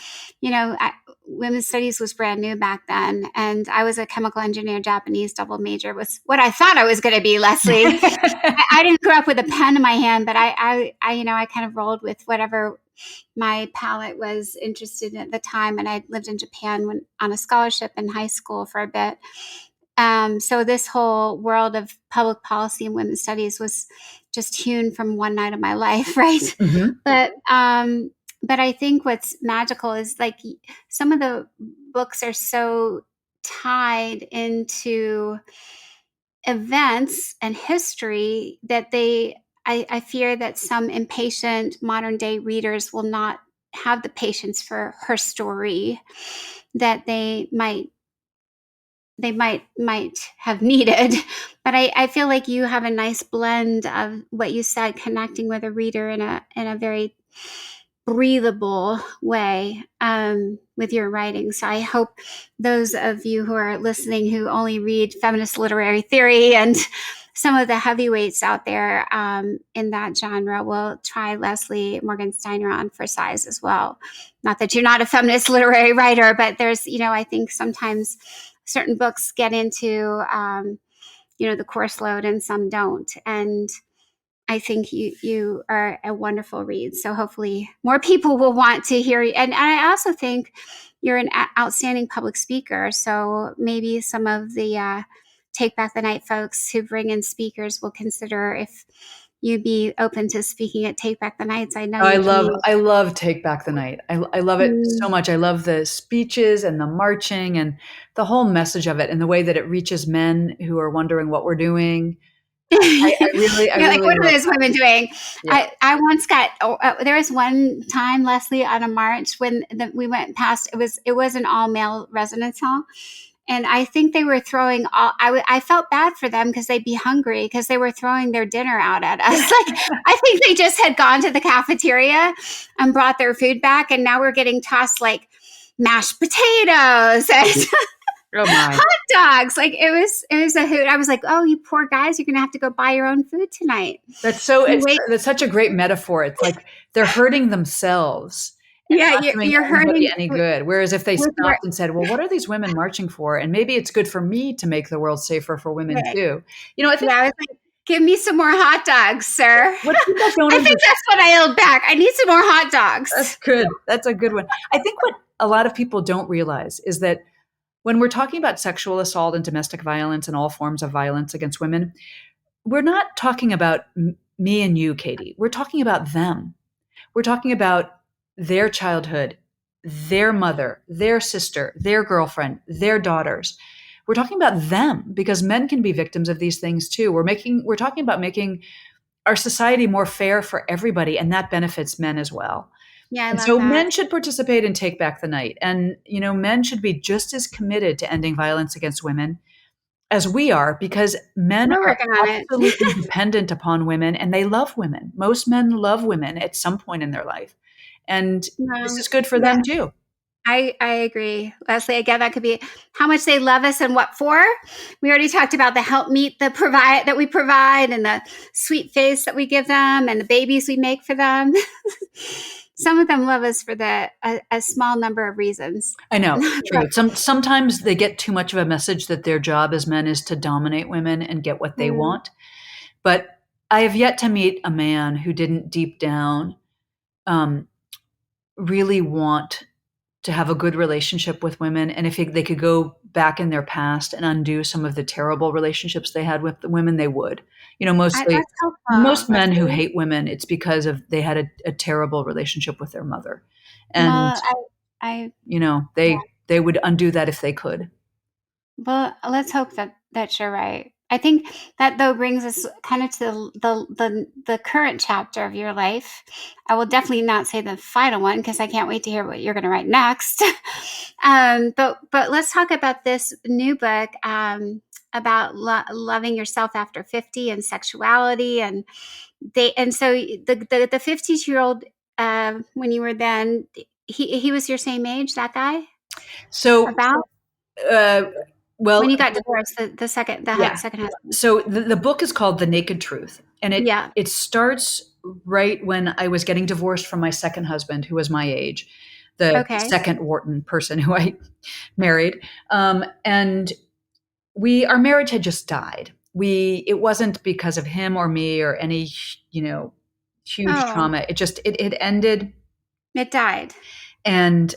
women's studies was brand new back then, and I was a chemical engineer Japanese double major, was what I thought I was going to be, Leslie. I didn't grow up with a pen in my hand, but I kind of rolled with whatever my palate was interested in at the time, and I lived in Japan on a scholarship in high school for a bit. So this whole world of public policy and women's studies was just hewn from one night of my life, right? Mhm. But I think what's magical is like some of the books are so tied into events and history that I fear that some impatient modern day readers will not have the patience for her story that they might have needed. But I feel like you have a nice blend of what you said, connecting with a reader in a very breathable way with your writing. So I hope those of you who are listening who only read feminist literary theory and some of the heavyweights out there in that genre will try Leslie Morgan Steiner on for size as well. Not that you're not a feminist literary writer, but there's, I think sometimes certain books get into, the course load and some don't. And I think you are a wonderful read. So hopefully more people will want to hear you. And I also think you're an outstanding public speaker. So maybe some of the Take Back the Night folks who bring in speakers will consider if you'd be open to speaking at Take Back the Nights. I know I you can love use. I love Take Back the Night. I love it so much. I love the speeches and the marching and the whole message of it and the way that it reaches men who are wondering what we're doing. I You're like, really what are love those that. women doing? Yeah. I once got. There was one time, Leslie, on a march when we went past. It was an all male residence hall, and I think they were throwing all. I felt bad for them because they'd be hungry because they were throwing their dinner out at us. Like I think they just had gone to the cafeteria and brought their food back, and now we're getting tossed like mashed potatoes and Oh my. hot dogs. Like it was a hoot. I was like, oh, you poor guys, you're gonna have to go buy your own food tonight. You wait. That's such a great metaphor. It's like they're hurting themselves and Yeah, not you're, doing you're anybody hurting any good. Whereas if they with your stopped and said, "Well, what are these women marching for?" And maybe it's good for me to make the world safer for women yeah, too. I think I was like, give me some more hot dogs, sir. what people don't I think understand. that's what I yelled back. I need some more hot dogs. That's good. That's a good one. I think what a lot of people don't realize is that when we're talking about sexual assault and domestic violence and all forms of violence against women, we're not talking about me and you, Katie. We're talking about them. We're talking about their childhood, their mother, their sister, their girlfriend, their daughters. We're talking about them because men can be victims of these things too. We're talking about making our society more fair for everybody, and that benefits men as well. Yeah, I And love so that. men should participate and take back the night. And, men should be just as committed to ending violence against women as we are because men We're are working on absolutely it. dependent upon women and they love women. Most men love women at some point in their life. And this No, is good for yeah, them too. I agree, Leslie. Again, that could be how much they love us and what for. We already talked about the help meet that we provide and the sweet face that we give them and the babies we make for them. some of them love us for a small number of reasons. I know, it's true. Sometimes they get too much of a message that their job as men is to dominate women and get what they Mm, want. But I have yet to meet a man who didn't deep down um, really want to have a good relationship with women. And if they could go back in their past and undo some of the terrible relationships they had with the women, they would. Mostly let's hope so. most men who hate women, it's because of they had a terrible relationship with their mother. And, Well, I yeah. they would undo that if they could. Well, let's hope that you're right. I think that though brings us kind of to the current chapter of your life. I will definitely not say the final one because I can't wait to hear what you're going to write next. But let's talk about this new book about loving yourself after 50 and sexuality and so the 52-year-old when you were then he was your same age, that guy, So, about uh, well, when you got divorced, the second yeah. second husband. So the book is called The Naked Truth, and Yeah. it starts right when I was getting divorced from my second husband, who was my age, the Okay. second Wharton person who I married, and our marriage had just died. It wasn't because of him or me or any huge Oh, trauma. It ended, it died. and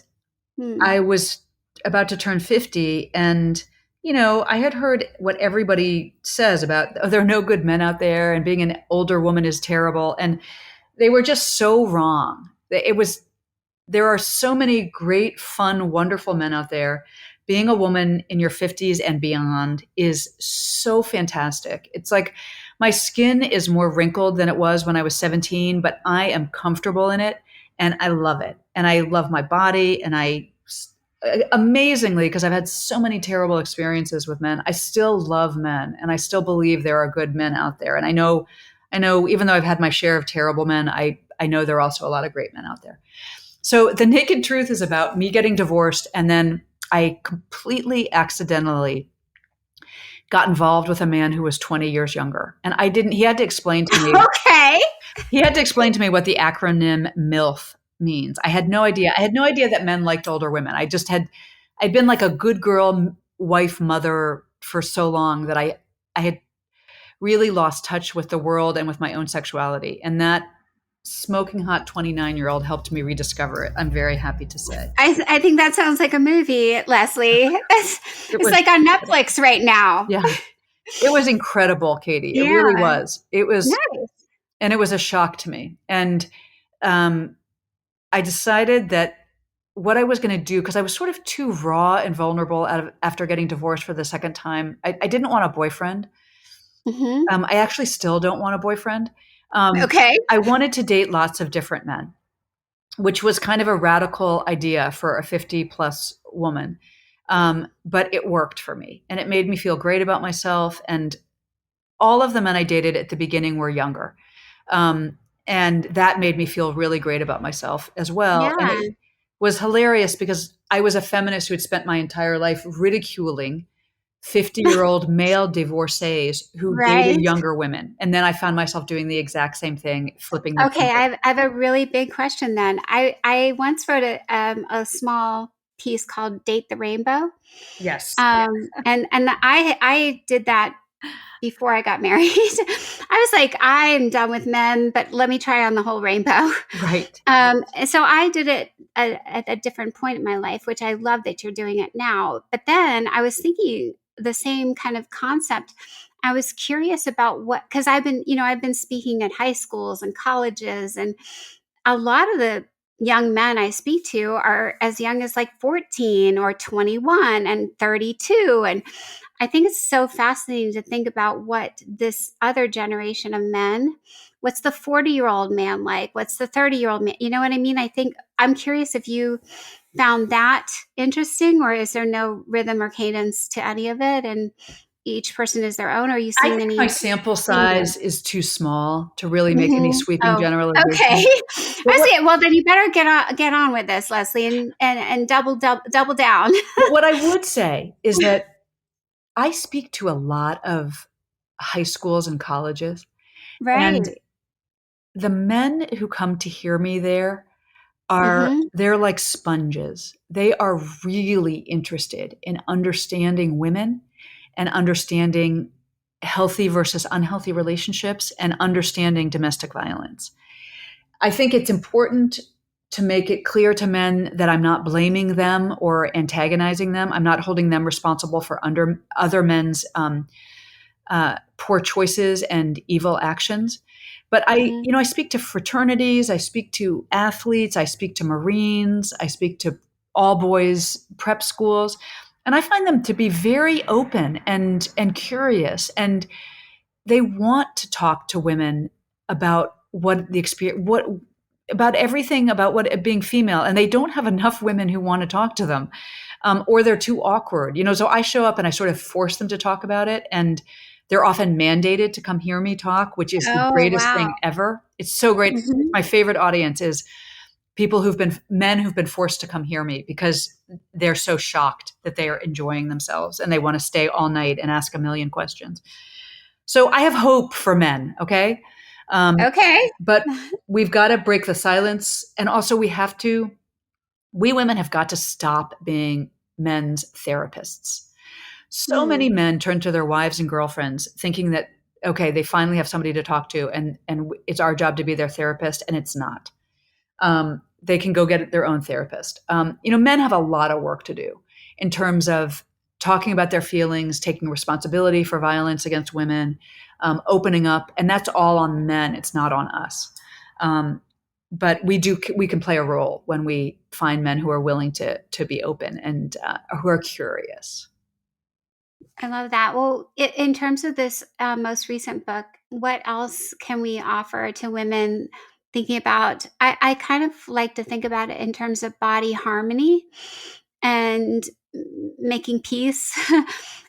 Hmm. I was about to turn 50, and I had heard what everybody says about, oh, there are no good men out there and being an older woman is terrible, and they were just so wrong. There are so many great, fun, wonderful men out there. Being a woman in your 50s and beyond is so fantastic. It's like my skin is more wrinkled than it was when I was 17, but I am comfortable in it and I love it. And I love my body, and amazingly, because I've had so many terrible experiences with men, I still love men and I still believe there are good men out there. And I know even though I've had my share of terrible men, I know there are also a lot of great men out there. So The Naked Truth is about me getting divorced, and then I completely accidentally got involved with a man who was 20 years younger. And he had to explain to me Okay. he had to explain to me what the acronym MILF means. I had no idea. I had no idea that men liked older women. I'd been like a good girl, wife, mother for so long that I had really lost touch with the world and with my own sexuality. And that smoking hot 29-year-old helped me rediscover it. I'm very happy to say. I think that sounds like a movie, Leslie. It's like on Netflix right now. Yeah. It was incredible, Katie. It Yeah. really was. Nice. And it was a shock to me. And I decided that what I was going to do, because I was sort of too raw and vulnerable after getting divorced for the second time. I didn't want a boyfriend. Mm-hmm. I actually still don't want a boyfriend. Okay. I wanted to date lots of different men, which was kind of a radical idea for a 50 plus woman. But it worked for me, and it made me feel great about myself. And all of the men I dated at the beginning were younger. And that made me feel really great about myself as well. And Yeah. it was hilarious because I was a feminist who had spent my entire life ridiculing 50-year-old male divorcees who dated Right. younger women. And then I found myself doing the exact same thing, flipping the Okay. table. I have a really big question then. I once wrote a small piece called "Date the Rainbow," Yes. and I did that before I got married. I was like, I'm done with men, but let me try on the whole rainbow. Right. So I did it at a different point in my life, which I love that you're doing it now. But then I was thinking the same kind of concept. I was curious about because I've been speaking at high schools and colleges, and a lot of the young men I speak to are as young as like 14 or 21 and 32. And I think it's so fascinating to think about what this other generation of men, what's the 40-year-old man like? What's the 30-year-old man? You know what I mean? I think I'm curious if you found that interesting, or is there no rhythm or cadence to any of it? And each person is their own. Or are you I seeing think any my sample themes? size is too small to really make any Mhm. sweeping Oh, okay. generalizations. But I see. Well, then you better get on with this, Leslie, and double down. what I would say is that I speak to a lot of high schools and colleges, and Right. the men who come to hear me there Mm-hmm. they're like sponges. They are really interested in understanding women and understanding healthy versus unhealthy relationships and understanding domestic violence. I think it's important to make it clear to men that I'm not blaming them or antagonizing them. I'm not holding them responsible for other men's poor choices and evil actions. But Mm-hmm. I speak to fraternities, I speak to athletes, I speak to Marines, I speak to all boys prep schools, and I find them to be very open and curious, and they want to talk to women about what the experience, what about everything about what being female, and they don't have enough women who want to talk to them, or they're too awkward. So I show up and I sort of force them to talk about it, and they're often mandated to come hear me talk, which is the Oh, greatest wow. thing ever. It's so great. It's Mm-hmm. my favorite audience is men who've been forced to come hear me because they're so shocked that they are enjoying themselves and they want to stay all night and ask a million questions. So I have hope for men, okay? Um, Okay. but we've got to break the silence. And also, we women have got to stop being men's therapists. So many Hmm. men turn to their wives and girlfriends thinking that, okay, they finally have somebody to talk to and it's our job to be their therapist, and it's not. They can go get their own therapist. Men have a lot of work to do in terms of talking about their feelings, taking responsibility for violence against women, opening up, and that's all on men. It's not on us. Um, but we can play a role when we find men who are willing to be open and who are curious. I love that. Well, in terms of this most recent book, what else can we offer to women thinking about? I kind of like to think about it in terms of body harmony and making peace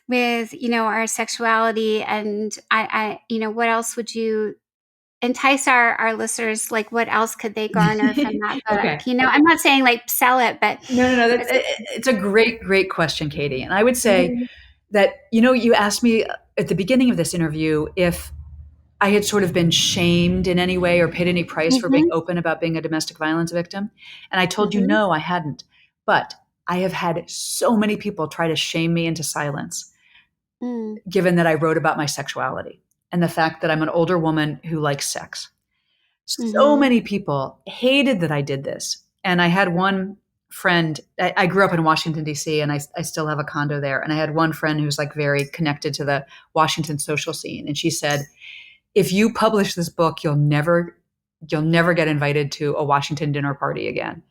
with, our sexuality. And what else would you entice our listeners? Like, what else could they garner from that book? Okay. I'm not saying like sell it, but No. It's a great, great question, Katie. And I would say Mhm. that, you asked me at the beginning of this interview if I had sort of been shamed in any way or paid any price for being Mhm. open about being a domestic violence victim. And I told you, Mhm. no, I hadn't. But I have had so many people try to shame me into silence, Mm. given that I wrote about my sexuality and the fact that I'm an older woman who likes sex. So Mhm. many people hated that I did this. And I had one friend, I grew up in Washington, D.C., and I still have a condo there. And I had one friend who's like very connected to the Washington social scene. And she said, if you publish this book, you'll never get invited to a Washington dinner party again.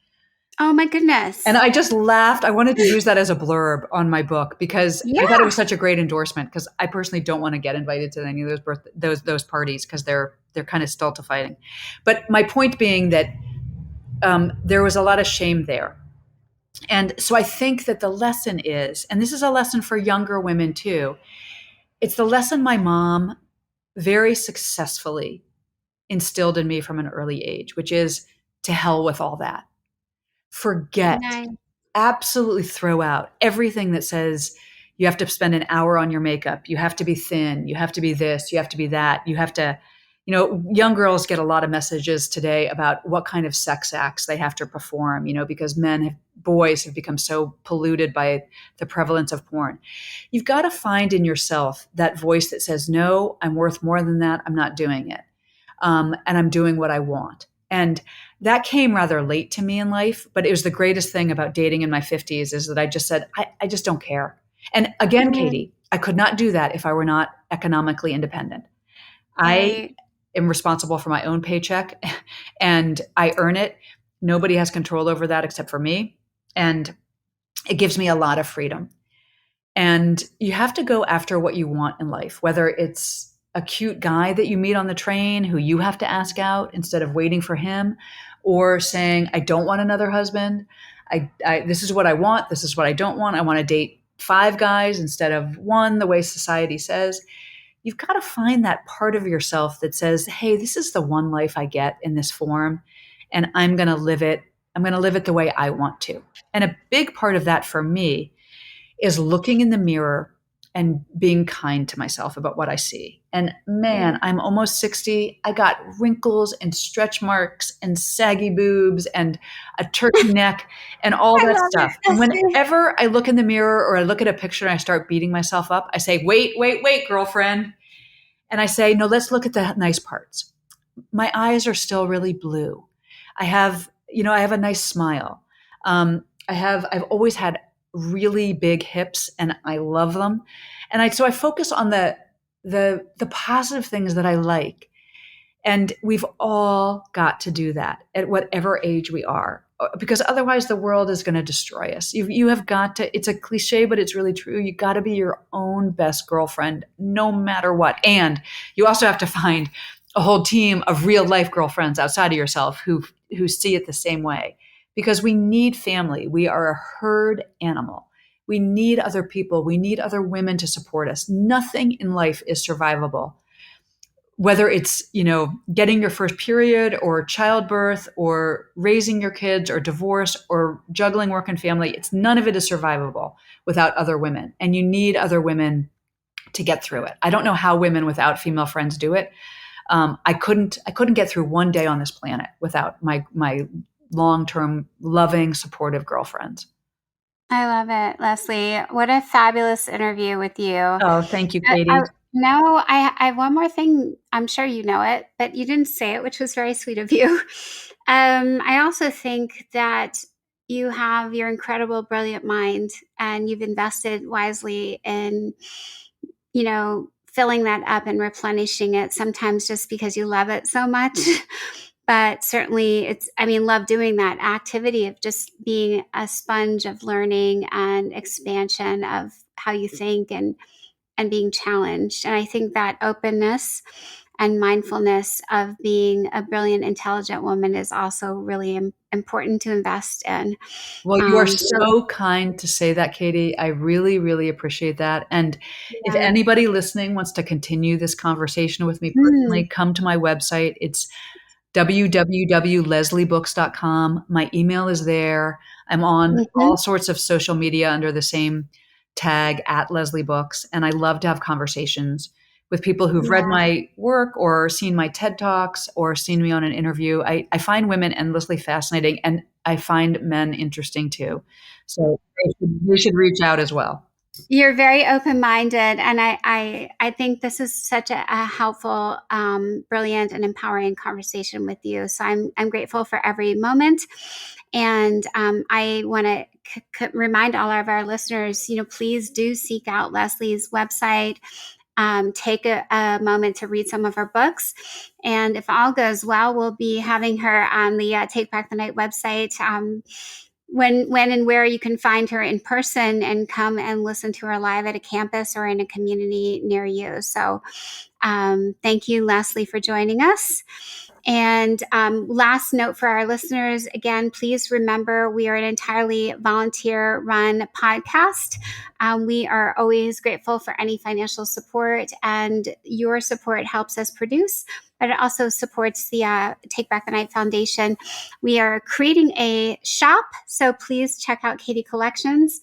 Oh my And goodness. I just laughed. I wanted to use that as a blurb on my book because I thought it Yeah. was such a great endorsement because I personally don't want to get invited to any of those parties because they're kind of stultifying. But my point being that there was a lot of shame there. And so I think that the lesson is, and this is a lesson for younger women too, it's the lesson my mom very successfully instilled in me from an early age, which is to hell with all that. Forget, Nice. absolutely throw out everything that says you have to spend an hour on your makeup, you have to be thin, you have to be this, you have to be that, you have to, young girls get a lot of messages today about what kind of sex acts they have to perform, because boys have become so polluted by the prevalence of porn. You've got to find in yourself that voice that says, no, I'm worth more than that. I'm not doing it. And I'm doing what I want. And that came rather late to me in life, but it was the greatest thing about dating in my 50s is that I just said, I just don't care. And again, Mm, Katie, I could not do that if I were not economically independent. I right. am responsible for my own paycheck and I earn it. Nobody has control over that except for me. And it gives me a lot of freedom. And you have to go after what you want in life, whether it's a cute guy that you meet on the train who you have to ask out instead of waiting for him, or saying, I don't want another husband. This is what I want. This is what I don't want. I want to date 5 guys instead of one, the way society says. You've got to find that part of yourself that says, hey, this is the one life I get in this form, and I'm going to live it. I'm going to live it the way I want to. And a big part of that for me is looking in the mirror and being kind to myself about what I see. And man, I'm almost 60. I got wrinkles and stretch marks and saggy boobs and a turkey neck and all I that love stuff. And it. whenever I look in the mirror or I look at a picture and I start beating myself up, I say, wait, wait, wait, girlfriend. And I say, no, let's look at the nice parts. My eyes are still really blue. I have a nice smile. I've always had really big hips and I love them. So I focus on the positive things that I like. And we've all got to do that at whatever age we are, because otherwise the world is going to destroy us. You have got to, it's a cliche, but it's really true. You got to be your own best girlfriend, no matter what. And you also have to find a whole team of real life girlfriends outside of yourself who see it the same way, because we need family. We are a herd animal. We need other people. We need other women to support us. Nothing in life is survivable, whether it's, getting your first period or childbirth or raising your kids or divorce or juggling work and family. None of it is survivable without other women. And you need other women to get through it. I don't know how women without female friends do it. I couldn't get through one day on this planet without my long-term, loving, supportive girlfriends. I love it, Leslie. What a fabulous interview with you. Oh, thank you, Katie. No, I have one more thing. I'm sure you know it, but you didn't say it, which was very sweet of you. I also think that you have your incredible, brilliant mind, and you've invested wisely in, filling that up and replenishing it, sometimes just because you love it so much. But certainly love doing that activity of just being a sponge of learning and expansion of how you think and being challenged. And I think that openness and mindfulness of being a brilliant, intelligent woman is also really important to invest in. Well, you are so kind to say that, Katie. I really, really appreciate that. And if anybody listening wants to continue this conversation with me personally, come to my website. It's www.lesliebooks.com. My email is there. I'm on all sorts of social media under the same tag @LeslieBooks. And I love to have conversations with people who've read my work or seen my TED Talks or seen me on an interview. I find women endlessly fascinating, and I find men interesting too. So they should reach out as well. You're very open-minded, and I think this is such a helpful, brilliant, and empowering conversation with you. So I'm grateful for every moment, and I want to remind all of our listeners, please do seek out Leslie's website. Take a moment to read some of her books. And if all goes well, we'll be having her on the Take Back the Night website when and where you can find her in person and come and listen to her live at a campus or in a community near you. So thank you, Leslie, for joining us. And last note for our listeners, again, please remember we are an entirely volunteer-run podcast. We are always grateful for any financial support, and your support helps us produce, but it also supports the Take Back the Night Foundation. We are creating a shop, so please check out Katie Collections.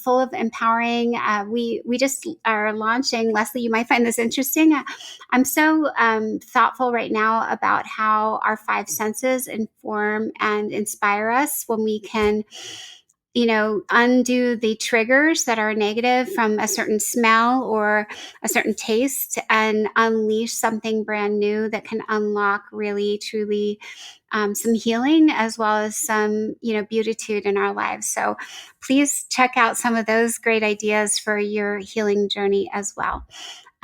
Full of empowering. We just are launching. Leslie, you might find this interesting. I'm so thoughtful right now about how our five senses inform and inspire us when we can, undo the triggers that are negative from a certain smell or a certain taste and unleash something brand new that can unlock really, truly some healing as well as some, beatitude in our lives. So please check out some of those great ideas for your healing journey as well.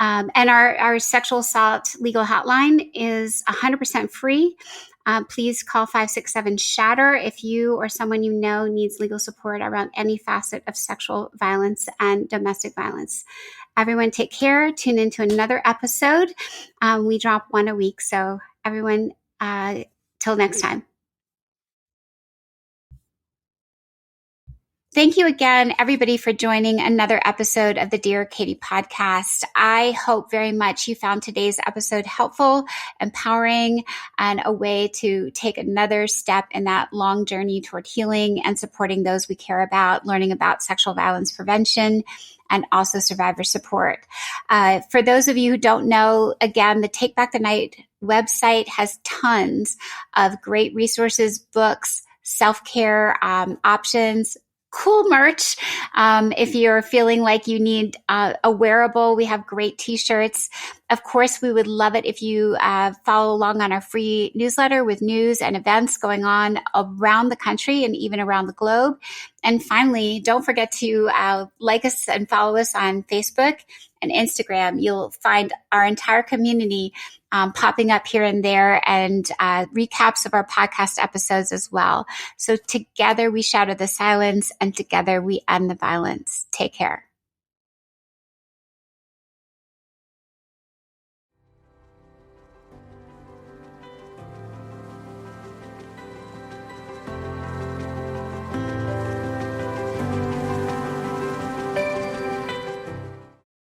And our sexual assault legal hotline is 100% free. Please call 567-SHATTER if you or someone you know needs legal support around any facet of sexual violence and domestic violence. Everyone take care. Tune into another episode. We drop one a week. So everyone, till next time. Thank you again, everybody, for joining another episode of the Dear Katie podcast. I hope very much you found today's episode helpful, empowering, and a way to take another step in that long journey toward healing and supporting those we care about, learning about sexual violence prevention and also survivor support. For those of you who don't know, again, the Take Back the Night website has tons of great resources, books, self-care options, cool merch. If you're feeling like you need a wearable, we have great t-shirts. Of course, we would love it if you follow along on our free newsletter with news and events going on around the country and even around the globe. And finally, don't forget to like us and follow us on Facebook and Instagram. You'll find our entire community popping up here and there, and recaps of our podcast episodes as well. So together we shatter the silence, and together we end the violence. Take care.